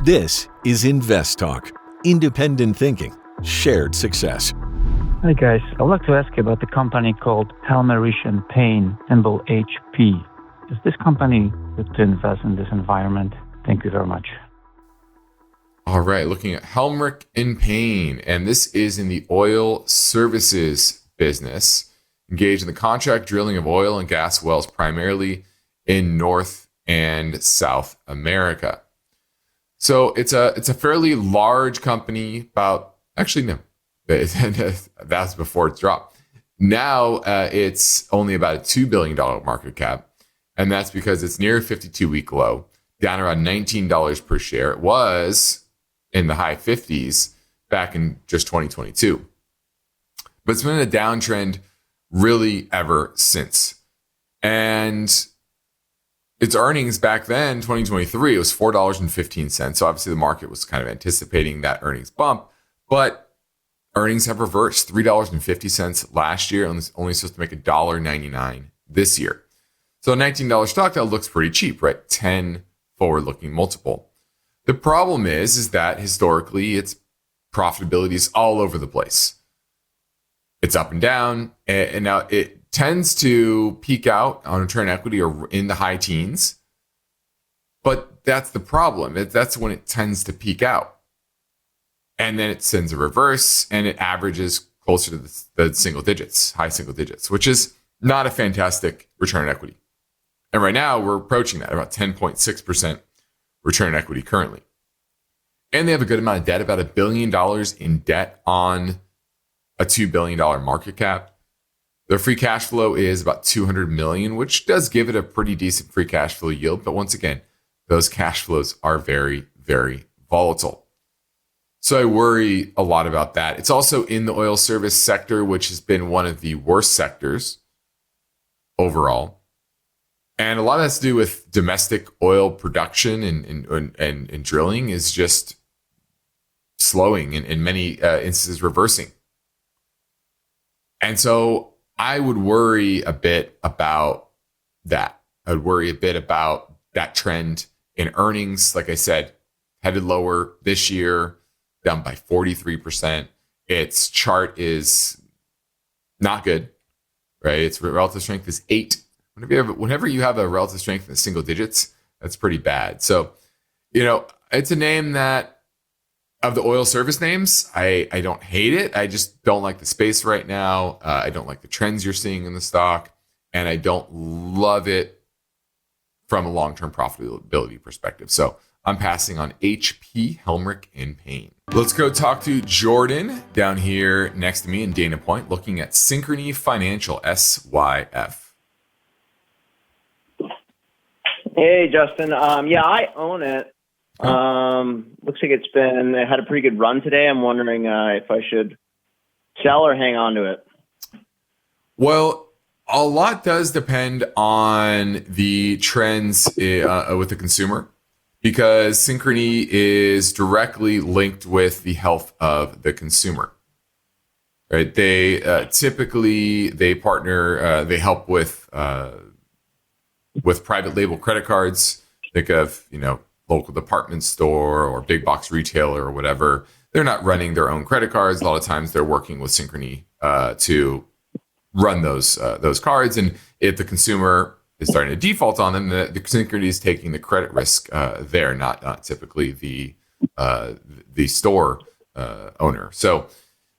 This is InvestTalk. Independent thinking, shared success. Hi guys, I'd like to ask you about the company called Helmerich & Payne, symbol HP. Is this company good to invest in this environment? Thank you very much. All right, looking at Helmerich & Payne, and this is in the oil services business, engaged in the contract drilling of oil and gas wells, primarily in North and South America. So it's a fairly large company. That's before it's dropped. Now it's only about a $2 billion market cap, and that's because it's near a 52-week low, down around $19 per share. It was in the high 50s back in just 2022, but it's been in a downtrend really ever since. And its earnings back then, 2023, it was $4.15. So obviously the market was kind of anticipating that earnings bump, but earnings have reversed. $3.50 last year, and it's only supposed to make $1.99 this year. So a $19 stock, that looks pretty cheap, right? 10 forward-looking multiple. The problem is that historically its profitability is all over the place. It's up and down, and now it tends to peak out on return equity or in the high teens. But that's the problem. That's when it tends to peak out. And then it sends a reverse and it averages closer to the single digits, high single digits, which is not a fantastic return on equity. And right now we're approaching that, about 10.6% return on equity currently. And they have a good amount of debt, about $1 billion in debt on a $2 billion market cap. Their free cash flow is about $200 million, which does give it a pretty decent free cash flow yield. But once again, those cash flows are very, very volatile. So I worry a lot about that. It's also in the oil service sector, which has been one of the worst sectors overall. And a lot has to do with domestic oil production and drilling is just slowing, and in many instances reversing. And so I would worry a bit about that. I would worry a bit about that trend in earnings. Like I said, headed lower this year, down by 43%. Its chart is not good, right? Its relative strength is 8. Whenever you have a relative strength in the single digits, that's pretty bad. So, it's a name that, of the oil service names, I don't hate it. I just don't like the space right now. I don't like the trends you're seeing in the stock, and I don't love it from a long-term profitability perspective. So I'm passing on HP, Helmerich & Payne. Let's go talk to Jordan down here next to me in Dana Point, looking at Synchrony Financial, SYF. Hey, Justin. I own it. Looks like it had a pretty good run today. I'm wondering if I should sell or hang on to it. Well, a lot does depend on the trends with the consumer, because Synchrony is directly linked with the health of the consumer. Right? They typically partner. They help with private label credit cards. Think of local department store or big box retailer or whatever. They're not running their own credit cards. A lot of times they're working with Synchrony to run those cards. And if the consumer is starting to default on them, the Synchrony is taking the credit risk there, not typically the store owner. So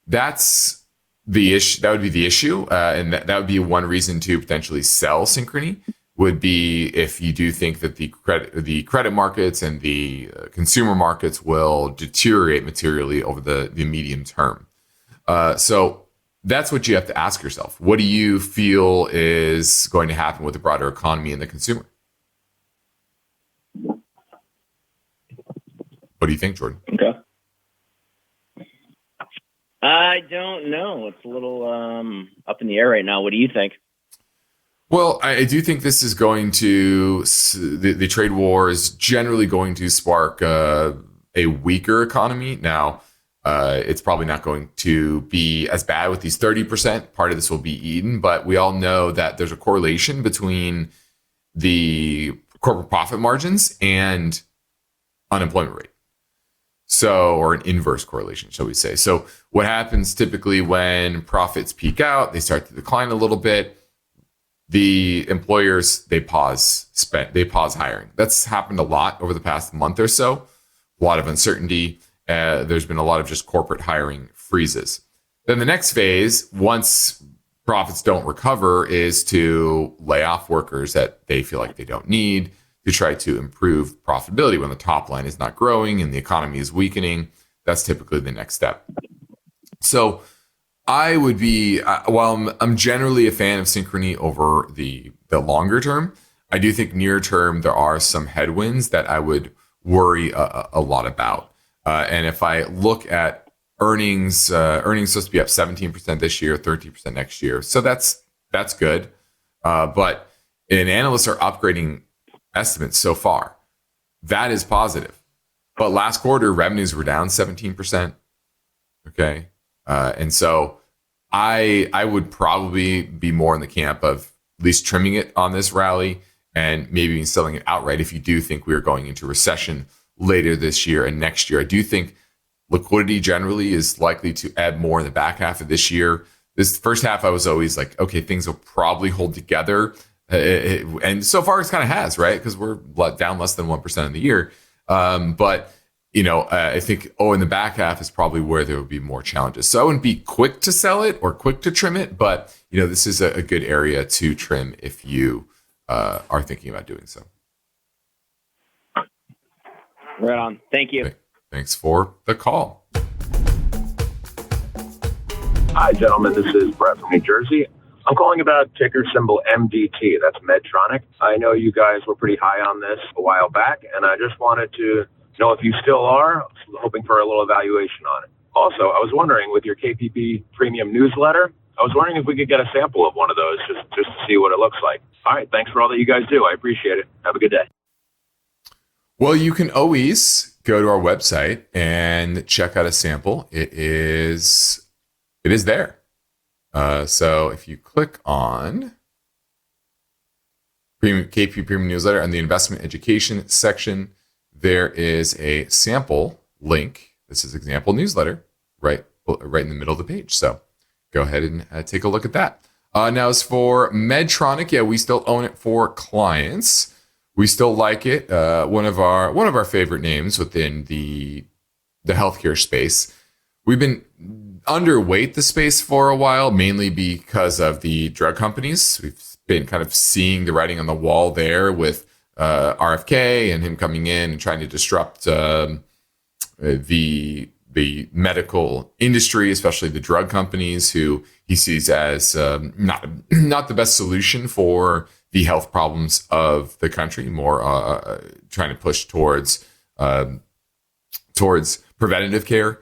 that's the issue. That would be the issue, and that would be one reason to potentially sell Synchrony. Would be if you do think that the credit markets and the consumer markets will deteriorate materially over the medium term. So that's what you have to ask yourself. What do you feel is going to happen with the broader economy and the consumer? What do you think, Jordan? Okay. I don't know. It's a little up in the air right now. What do you think? Well, I do think this is going to, the trade war is generally going to spark a weaker economy. Now, it's probably not going to be as bad with these 30%. Part of this will be eaten, but we all know that there's a correlation between the corporate profit margins and unemployment rate. So, or an inverse correlation, shall we say. So what happens typically when profits peak out, they start to decline a little bit. The employers, they pause hiring. That's happened a lot over the past month or so. A lot of uncertainty. There's been a lot of just corporate hiring freezes. Then the next phase, once profits don't recover, is to lay off workers that they feel like they don't need, to try to improve profitability when the top line is not growing and the economy is weakening. That's typically the next step. So I would be, while I'm generally a fan of Synchrony over the longer term, I do think near term there are some headwinds that I would worry a lot about. And if I look at earnings supposed to be up 17% this year, 13% next year. So that's good. But analysts are upgrading estimates so far. That is positive. But last quarter, revenues were down 17%. Okay. And so I would probably be more in the camp of at least trimming it on this rally and maybe even selling it outright if you do think we are going into recession later this year and next year. I do think liquidity generally is likely to ebb more in the back half of this year. This first half, I was always like, okay, things will probably hold together. And so far, it kind of has, right? Because we're down less than 1% in the year. But I think, in the back half is probably where there would be more challenges. So I wouldn't be quick to sell it or quick to trim it, but this is a good area to trim if you are thinking about doing so. Right on. Thank you. Thanks for the call. Hi, gentlemen. This is Brett from New Jersey. I'm calling about ticker symbol MDT. That's Medtronic. I know you guys were pretty high on this a while back, and I just wanted to know if you still are, hoping for a little evaluation on it. Also, I was wondering, with your KPP premium newsletter, I was wondering if we could get a sample of one of those just to see what it looks like. All right, thanks for all that you guys do. I appreciate it. Have a good day. Well, you can always go to our website and check out a sample. It is there. So if you click on KP Premium Newsletter and the investment education section, there is a sample link. This is example newsletter right in the middle of the page. So go ahead and take a look at that. Now, as for Medtronic, we still own it for clients. We still like it. One of our favorite names within the healthcare space. We've been underweight the space for a while, mainly because of the drug companies. We've been kind of seeing the writing on the wall there with RFK and him coming in and trying to disrupt the medical industry, especially the drug companies, who he sees as not the best solution for the health problems of the country. More trying to push towards preventative care,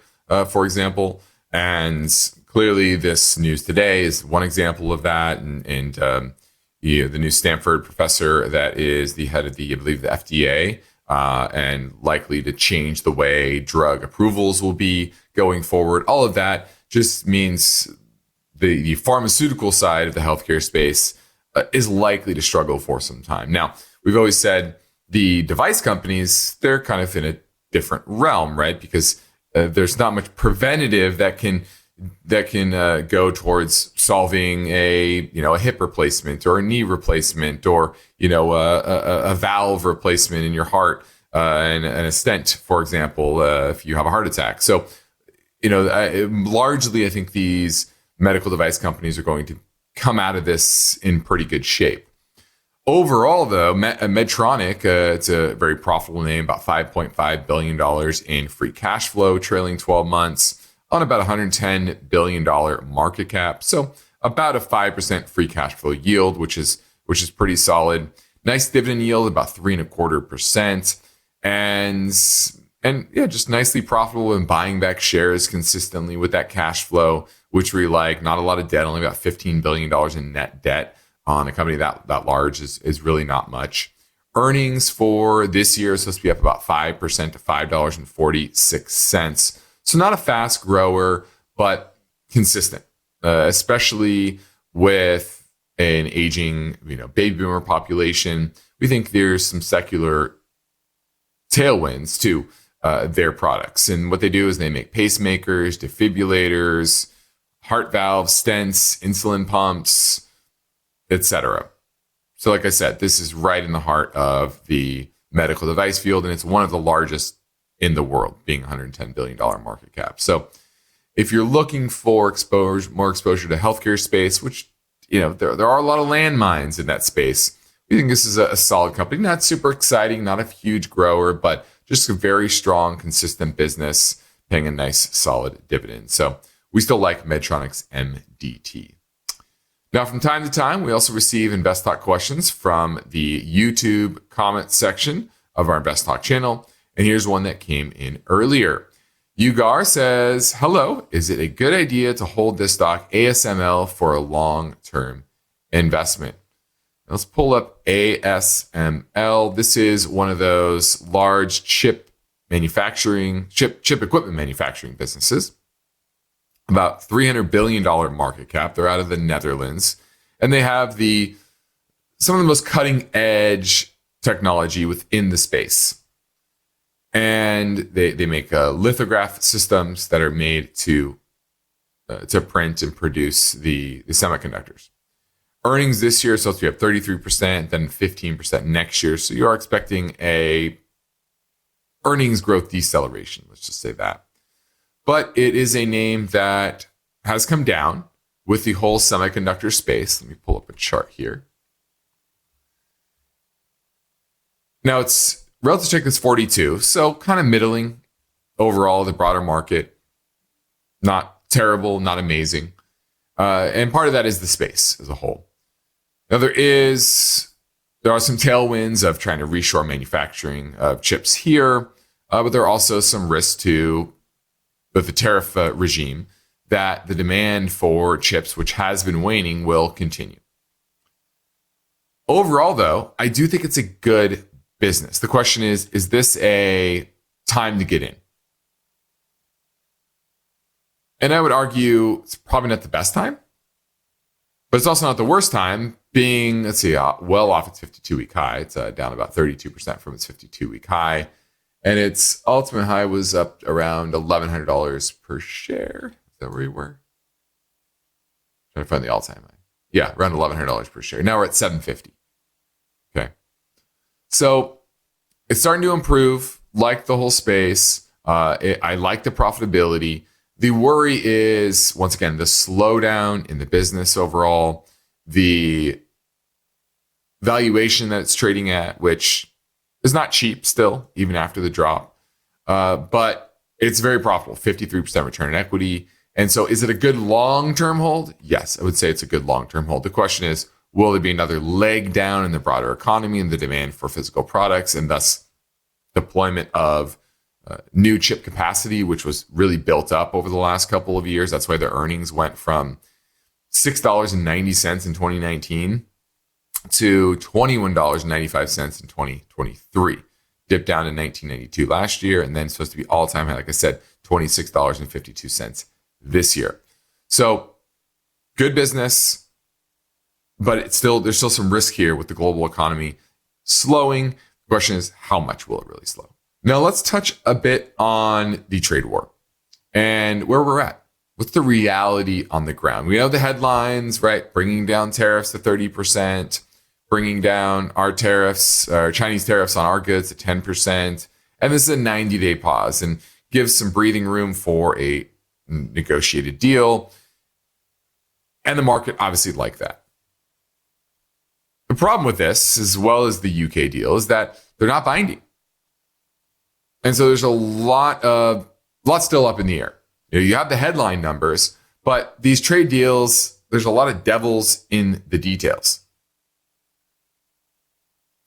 for example. And clearly, this news today is one example of that. And the new Stanford professor that is the head of the FDA, and likely to change the way drug approvals will be going forward. All of that just means the pharmaceutical side of the healthcare space is likely to struggle for some time. Now, we've always said the device companies, they're kind of in a different realm, right? Because there's not much preventative that can go towards solving a hip replacement or a knee replacement or a valve replacement in your heart and a stent, for example, if you have a heart attack. So largely I think these medical device companies are going to come out of this in pretty good shape. Overall, though, Medtronic, it's a very profitable name, about $5.5 billion in free cash flow, trailing 12 months on about $110 billion market cap. So about a 5% free cash flow yield, which is pretty solid. Nice dividend yield, about 3.25%. And just nicely profitable in buying back shares consistently with that cash flow, which we like. Not a lot of debt, only about $15 billion in net debt. On a company that large is really not much. Earnings for this year is supposed to be up about 5% to $5.46. So not a fast grower, but consistent, especially with an aging, baby boomer population. We think there's some secular tailwinds to their products. And what they do is they make pacemakers, defibrillators, heart valves, stents, insulin pumps, etc. So like I said, this is right in the heart of the medical device field, and it's one of the largest in the world, being $110 billion market cap. So if you're looking for more exposure to healthcare space, which, there are a lot of landmines in that space, we think this is a solid company. Not super exciting, not a huge grower, but just a very strong, consistent business, paying a nice, solid dividend. So we still like Medtronic's MDT. Now, from time to time, we also receive InvestTalk questions from the YouTube comment section of our InvestTalk channel. And here's one that came in earlier. Ugar says, hello, is it a good idea to hold this stock ASML for a long-term investment? Let's pull up ASML. This is one of those large chip equipment manufacturing businesses. About $300 billion market cap. They're out of the Netherlands. And they have some of the most cutting edge technology within the space. And they make lithograph systems that are made to print and produce the semiconductors. Earnings this year are supposed to be up 33%, then 15% next year. So you are expecting a earnings growth deceleration. Let's just say that. But it is a name that has come down with the whole semiconductor space. Let me pull up a chart here. Now it's relative strength is 42, so kind of middling overall, the broader market. Not terrible, not amazing. And part of that is the space as a whole. Now there are some tailwinds of trying to reshore manufacturing of chips here, but there are also some risks to with the tariff regime that the demand for chips, which has been waning, will continue. Overall, though, I do think it's a good business. The question is this a time to get in? And I would argue it's probably not the best time, but it's also not the worst time, being, well off its 52-week high. It's down about 32% from its 52-week high. And its ultimate high was up around $1,100 per share. Is that where we were? Trying to find the all-time high. Yeah, around $1,100 per share. Now we're at $750. Okay. So it's starting to improve, like the whole space. I like the profitability. The worry is, once again, the slowdown in the business overall, the valuation that it's trading at, which is not cheap still, even after the drop. But it's very profitable, 53% return on equity. And so is it a good long-term hold? Yes, I would say it's a good long-term hold. The question is, will there be another leg down in the broader economy and the demand for physical products, and thus deployment of new chip capacity, which was really built up over the last couple of years? That's why the earnings went from $6.90 in 2019 to $21.95 in 2023. Dipped down in 1992 last year, and then supposed to be all-time high, like I said, $26.52 this year. So good business, but there's still some risk here with the global economy slowing. The question is, how much will it really slow? Now let's touch a bit on the trade war and where we're at. What's the reality on the ground? We know the headlines, right? Bringing down tariffs to 30%, bringing down our Chinese tariffs on our goods to 10%. And this is a 90-day pause and gives some breathing room for a negotiated deal. And the market obviously liked that. The problem with this, as well as the UK deal, is that they're not binding. And so there's a lot still up in the air. You have the headline numbers, but these trade deals, there's a lot of devils in the details.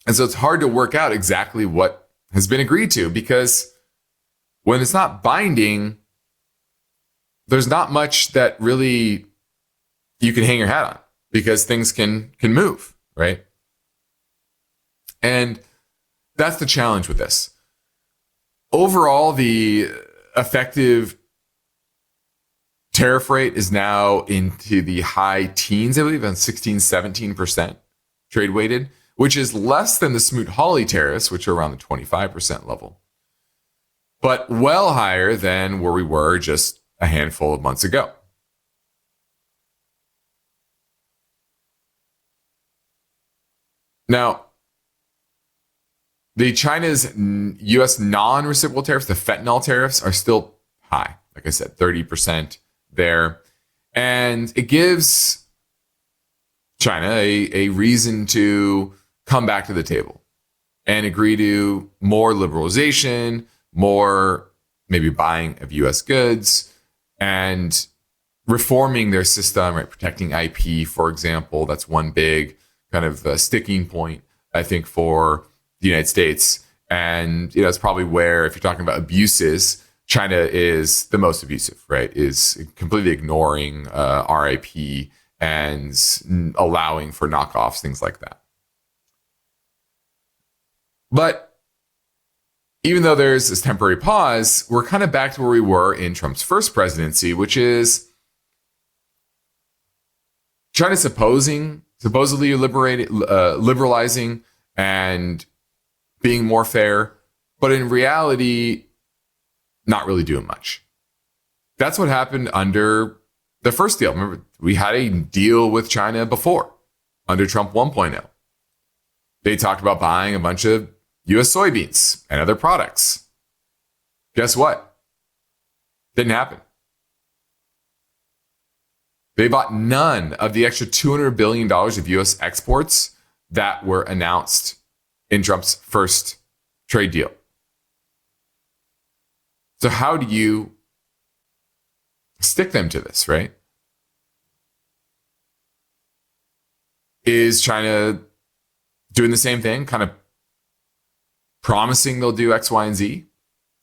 And so it's hard to work out exactly what has been agreed to, because when it's not binding, there's not much that really you can hang your hat on, because things can move, right? And that's the challenge with this. Overall, the effective tariff rate is now into the high teens, I believe, on 16-17% trade weighted, which is less than the Smoot-Hawley tariffs, which are around the 25% level. but well higher than where we were just a handful of months ago. Now, the China's U.S. non-reciprocal tariffs, the fentanyl tariffs, are still high. Like I said, 30% there. And it gives China a reason to come back to the table and agree to more liberalization, more maybe buying of U.S. goods, and reforming their system, right? Protecting IP, for example. That's one big kind of sticking point, I think, for the United States. And, it's probably where, if you're talking about abuses, China is the most abusive, right? Is completely ignoring our IP and allowing for knockoffs, things like that. But even though there's this temporary pause, we're kind of back to where we were in Trump's first presidency, which is China supposedly liberalizing and being more fair, but in reality, not really doing much. That's what happened under the first deal. Remember, we had a deal with China before, under Trump 1.0. They talked about buying a bunch of U.S. soybeans and other products. Guess what? Didn't happen. They bought none of the extra $200 billion of U.S. exports that were announced in Trump's first trade deal. So how do you stick them to this, right? Is China doing the same thing, kind of promising they'll do X, Y, and Z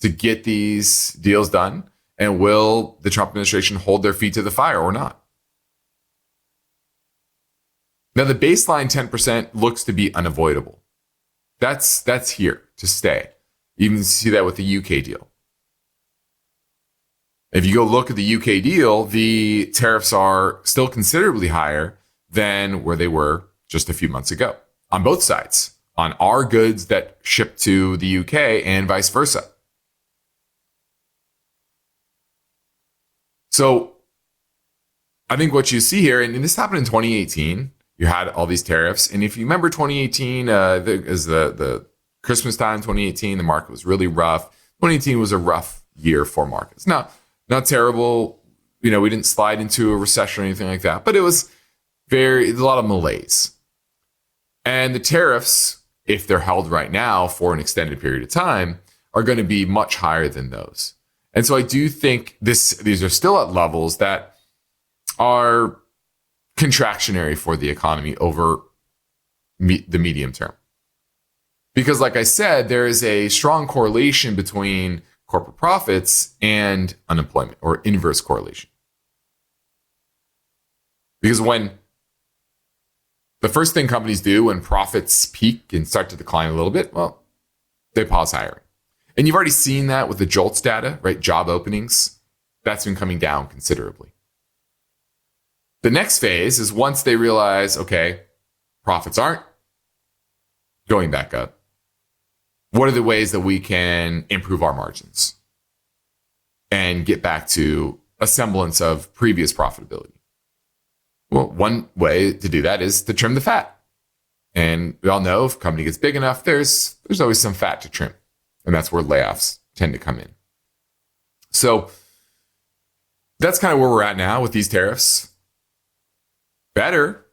to get these deals done? And will the Trump administration hold their feet to the fire or not? Now, the baseline 10% looks to be unavoidable. That's here to stay. You can see that with the UK deal. If you go look at the UK deal, the tariffs are still considerably higher than where they were just a few months ago on both sides, on our goods that ship to the UK and vice versa. So I think what you see here, and this happened in 2018, you had all these tariffs. And if you remember 2018, as the Christmas time, 2018, the market was really rough. 2018 was a rough year for markets. Not terrible. We didn't slide into a recession or anything like that, but it was a lot of malaise. And the tariffs, if they're held right now for an extended period of time, are going to be much higher than those. And so I do think these are still at levels that are contractionary for the economy over the medium term. Because like I said, there is a strong correlation between corporate profits and unemployment, or inverse correlation. Because when the first thing companies do when profits peak and start to decline a little bit, well, they pause hiring. And you've already seen that with the JOLTS data, right? Job openings, that's been coming down considerably. The next phase is once they realize, okay, profits aren't going back up. What are the ways that we can improve our margins and get back to a semblance of previous profitability? Well, one way to do that is to trim the fat. And we all know if a company gets big enough, there's always some fat to trim. And that's where layoffs tend to come in. So that's kind of where we're at now with these tariffs. Better,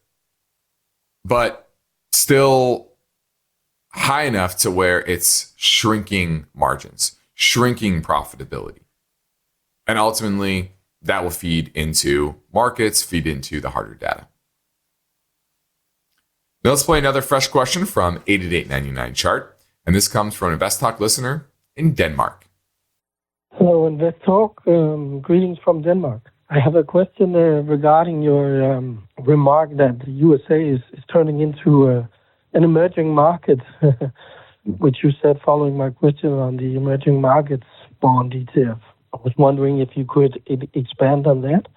but still high enough to where it's shrinking margins, shrinking profitability. And ultimately, that will feed into markets, feed into the harder data. Now let's play another fresh question from 88899 chart. And this comes from an InvestTalk listener in Denmark. Hello, InvestTalk. Greetings from Denmark. I have a question regarding your remark that the USA is turning into an emerging market, which you said following my question on the emerging markets bond ETF. I was wondering if you could expand on that,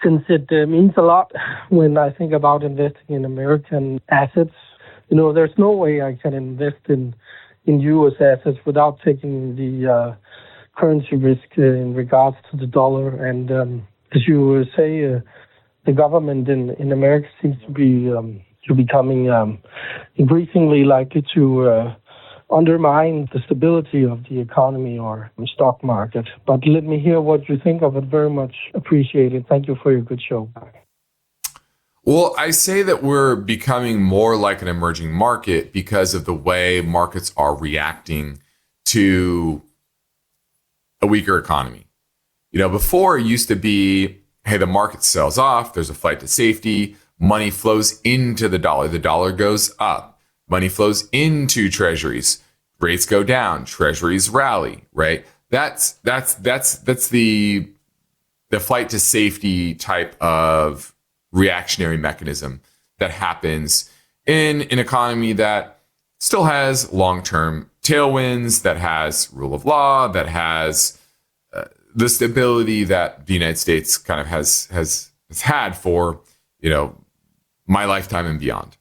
since it means a lot when I think about investing in American assets. There's no way I can invest in U.S. assets without taking the currency risk in regards to the dollar. And as you say, the government in America seems to be becoming increasingly likely to undermine the stability of the economy or the stock market. But let me hear what you think of it. Very much appreciated. Thank you for your good show. Well, I say that we're becoming more like an emerging market because of the way markets are reacting to a weaker economy. Before it used to be, hey, the market sells off, there's a flight to safety, money flows into the dollar goes up. Money flows into treasuries. Rates go down. Treasuries rally. Right. That's the flight to safety type of reactionary mechanism that happens in an economy that still has long-term tailwinds, that has rule of law, that has the stability that the United States kind of has had for my lifetime and beyond.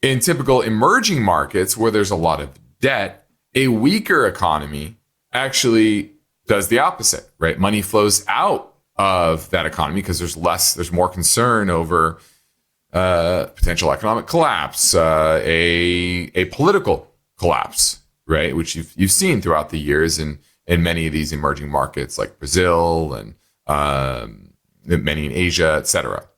In typical emerging markets where there's a lot of debt, a weaker economy actually does the opposite, right? Money flows out of that economy because there's more concern over potential economic collapse, a political collapse, right? Which you've seen throughout the years in many of these emerging markets like Brazil and many in Asia, etc.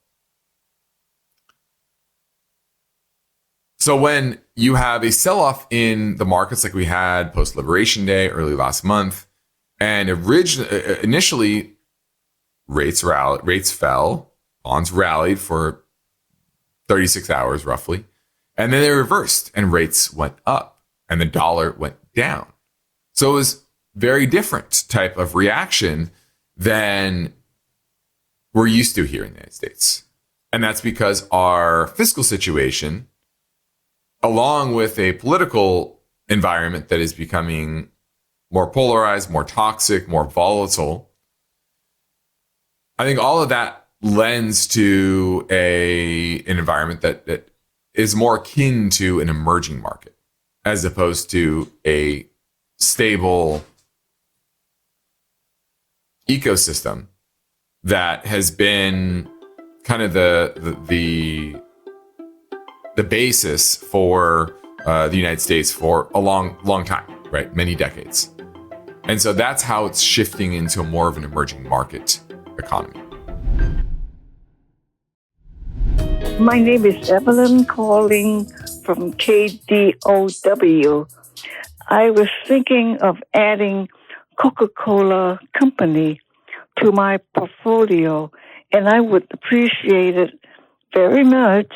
So when you have a sell-off in the markets like we had post-Liberation Day early last month, and initially rates fell, bonds rallied for 36 hours roughly, and then they reversed and rates went up and the dollar went down. So it was very different type of reaction than we're used to here in the United States. And that's because our fiscal situation, along with a political environment that is becoming more polarized, more toxic, more volatile, I think all of that lends to an environment that is more akin to an emerging market as opposed to a stable ecosystem that has been kind of the basis for the United States for a long time, right? Many decades. And so that's how it's shifting into more of an emerging market economy. My name is Evelyn, calling from KDOW. I was thinking of adding Coca-Cola Company to my portfolio, and I would appreciate it very much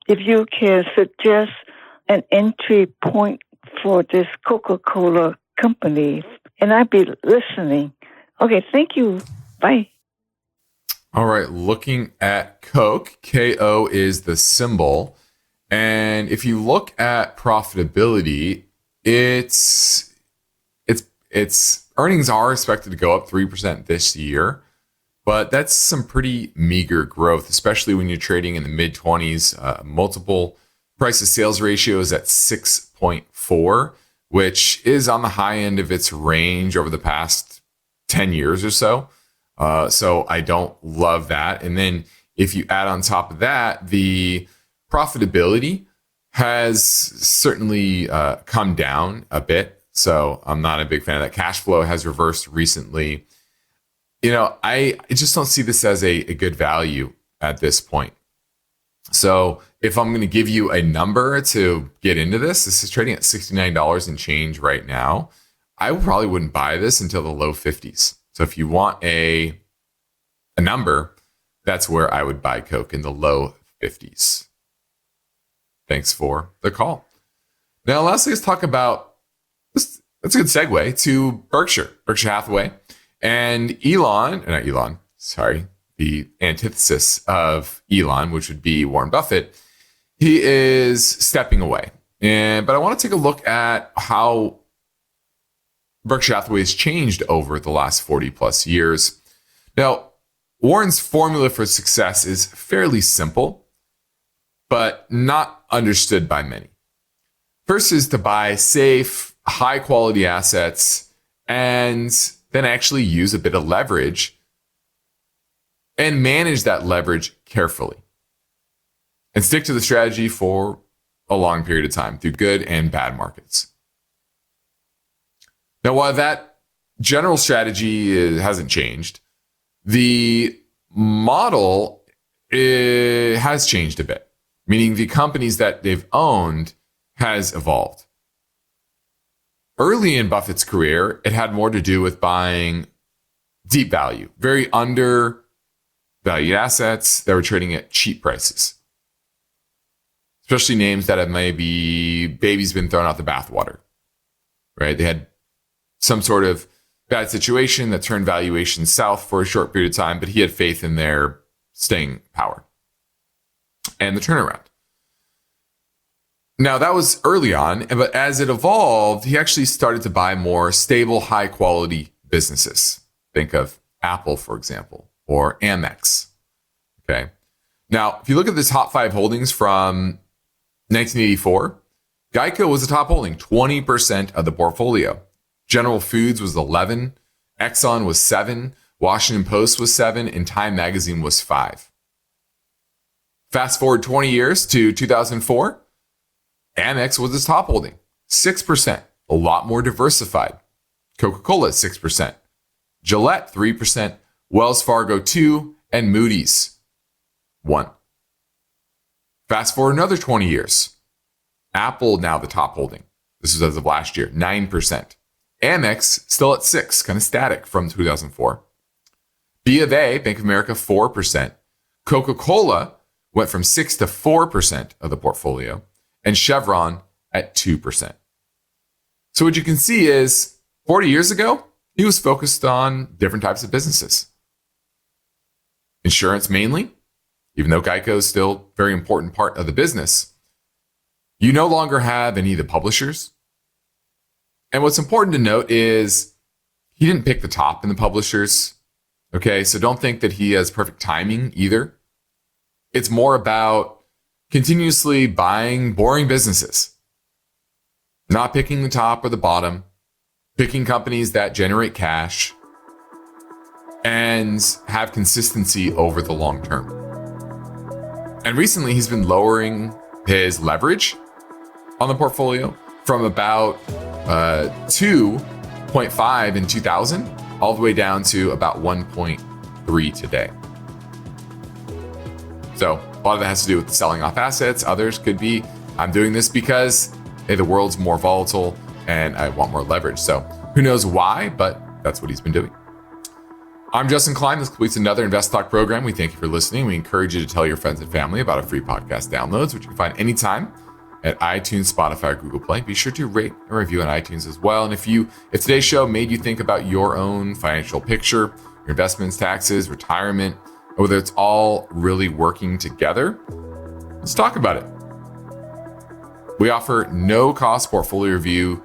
if you can suggest an entry point for this Coca-Cola Company. And I'd be listening. Okay, thank you. Bye. All right, looking at Coke, KO is the symbol. And if you look at profitability, its earnings are expected to go up 3% this year, but that's some pretty meager growth, especially when you're trading in the mid-20s. Multiple price to sales ratio is at 6.4, which is on the high end of its range over the past 10 years or so. So I don't love that. And then if you add on top of that, the profitability has certainly come down a bit. So I'm not a big fan of that. Cash flow has reversed recently. I just don't see this as a good value at this point. So if I'm going to give you a number to get into this is trading at $69 and change right now. I probably wouldn't buy this until the low 50s. So if you want a number, that's where I would buy Coke, in the low 50s. Thanks for the call. Now, lastly, let's talk about this. That's a good segue to Berkshire Hathaway, and the antithesis of Elon, which would be Warren Buffett. He is stepping away. But I want to take a look at how Berkshire Hathaway has changed over the last 40 plus years. Now, Warren's formula for success is fairly simple, but not understood by many. First is to buy safe, high quality assets, and then actually use a bit of leverage and manage that leverage carefully. And stick to the strategy for a long period of time through good and bad markets. Now, while that general strategy hasn't changed, the model has changed a bit, meaning the companies that they've owned has evolved. Early in Buffett's career, it had more to do with buying deep value, very undervalued assets that were trading at cheap prices. Especially names that have maybe baby's been thrown out the bathwater, right? They had some sort of bad situation that turned valuation south for a short period of time, but he had faith in their staying power and the turnaround. Now, that was early on, but as it evolved, he actually started to buy more stable, high-quality businesses. Think of Apple, for example, or Amex. Okay. Now, if you look at the top 5 holdings from 1984, Geico was the top holding, 20% of the portfolio. General Foods was 11%, Exxon was 7%, Washington Post was 7%, and Time Magazine was 5%. Fast forward 20 years to 2004, Amex was its top holding, 6%, a lot more diversified. Coca-Cola at 6%, Gillette 3%, Wells Fargo 2%, and Moody's 1%. Fast forward another 20 years, Apple now the top holding. This is as of last year, 9%. Amex still at 6%, kind of static from 2004. B of A, Bank of America, 4%. Coca-Cola went from 6 to 4% of the portfolio, and Chevron at 2%. So what you can see is 40 years ago, he was focused on different types of businesses. Insurance mainly, even though Geico is still a very important part of the business. You no longer have any of the publishers. And what's important to note is he didn't pick the top in the publishers. Okay, so don't think that he has perfect timing either. It's more about continuously buying boring businesses, not picking the top or the bottom, picking companies that generate cash and have consistency over the long term. And recently he's been lowering his leverage on the portfolio from about 2.5 in 2000 all the way down to about 1.3 today. So a lot of that has to do with selling off assets. Others could be, I'm doing this because, hey, the world's more volatile and I want more leverage. So who knows why, but that's what he's been doing. I'm Justin Klein. This completes another InvestTalk program. We thank you for listening. We encourage you to tell your friends and family about our free podcast downloads, which you can find anytime at iTunes, Spotify, or Google Play. Be sure to rate and review on iTunes as well. And if today's show made you think about your own financial picture, your investments, taxes, retirement, or whether it's all really working together, let's talk about it. We offer no-cost portfolio review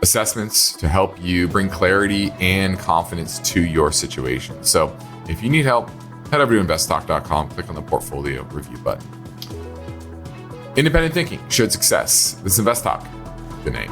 assessments to help you bring clarity and confidence to your situation. So if you need help, head over to investtalk.com, click on the portfolio review button. Independent thinking showed success. This is InvestTalk. Good night.